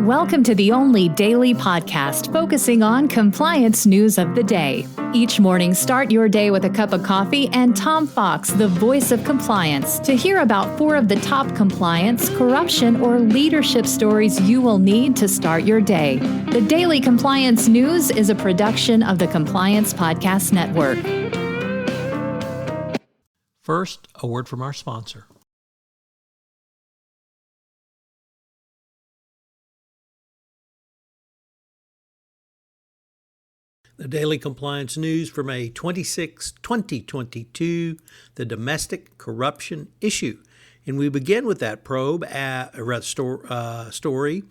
Welcome to the only daily podcast focusing on compliance news of the day. Each morning, start your day with a cup of coffee and Tom Fox, the voice of compliance, to hear about 4 of the top compliance, corruption, or leadership stories you will need to start your day. The Daily Compliance News is a production of the Compliance Podcast Network. First, a word from our sponsor. The Daily Compliance News for May 26, 2022, the domestic corruption issue. And we begin with that probe story.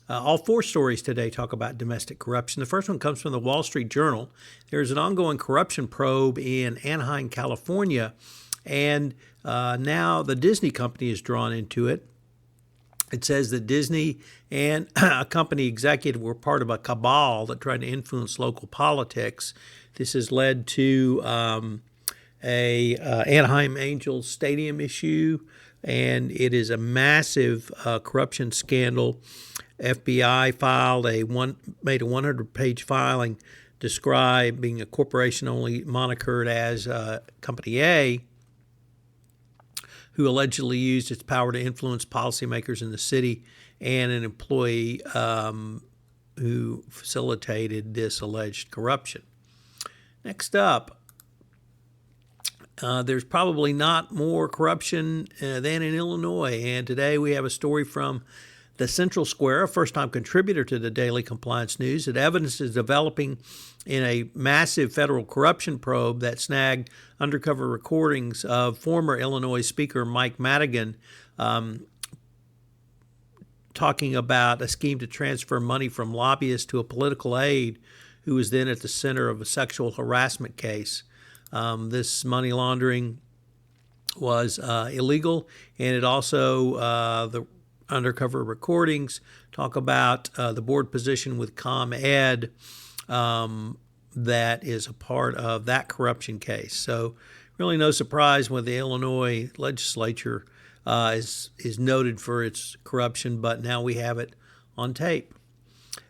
All 4 stories today talk about domestic corruption. The first one comes from the Wall Street Journal. There's an ongoing corruption probe in Anaheim, California, and now the Disney company is drawn into it. It says that Disney and a company executive were part of a cabal that tried to influence local politics. This has led to a Anaheim Angels stadium issue, and it is a massive corruption scandal. FBI made a 100-page filing describing a corporation only monikered as Company A, who allegedly used its power to influence policymakers in the city, and an employee who facilitated this alleged corruption. Next up, there's probably not more corruption than in Illinois, and today we have a story from the Central Square, a first-time contributor to the Daily Compliance News, that evidence is developing in a massive federal corruption probe that snagged undercover recordings of former Illinois Speaker Mike Madigan talking about a scheme to transfer money from lobbyists to a political aide who was then at the center of a sexual harassment case. This money laundering was illegal, and it also, the undercover recordings talk about the board position with ComEd that is a part of that corruption case. So really no surprise when the Illinois legislature is noted for its corruption, but now we have it on tape.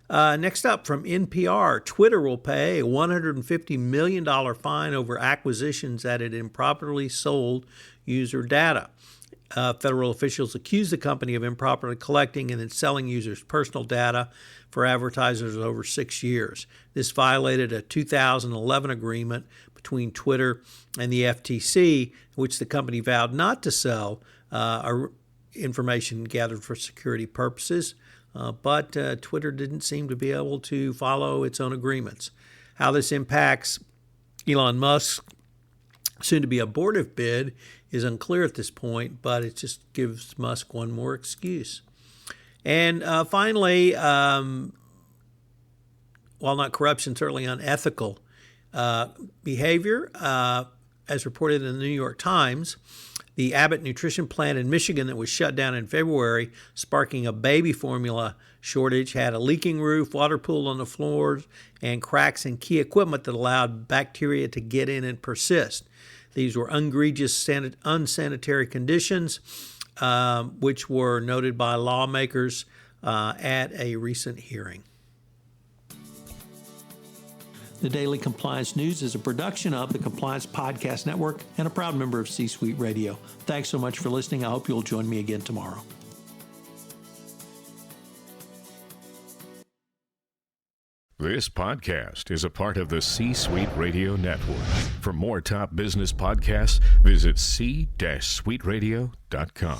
Next up from NPR, Twitter will pay a $150 million fine over acquisitions that it improperly sold user data. Federal officials accuse the company of improperly collecting and then selling users' personal data for advertisers over 6 years. This violated a 2011 agreement between Twitter and the FTC, in which the company vowed not to sell information gathered for security purposes, but Twitter didn't seem to be able to follow its own agreements. How this impacts Elon Musk's soon-to-be abortive bid is unclear at this point, but it just gives Musk one more excuse. And finally, while not corruption, certainly unethical behavior, as reported in the New York Times, the Abbott nutrition plant in Michigan that was shut down in February, sparking a baby formula shortage, had a leaking roof, water pooled on the floors, and cracks in key equipment that allowed bacteria to get in and persist. These were egregious unsanitary conditions, which were noted by lawmakers at a recent hearing. The Daily Compliance News is a production of the Compliance Podcast Network and a proud member of C-Suite Radio. Thanks so much for listening. I hope you'll join me again tomorrow. This podcast is a part of the C-Suite Radio Network. For more top business podcasts, visit c-suiteradio.com.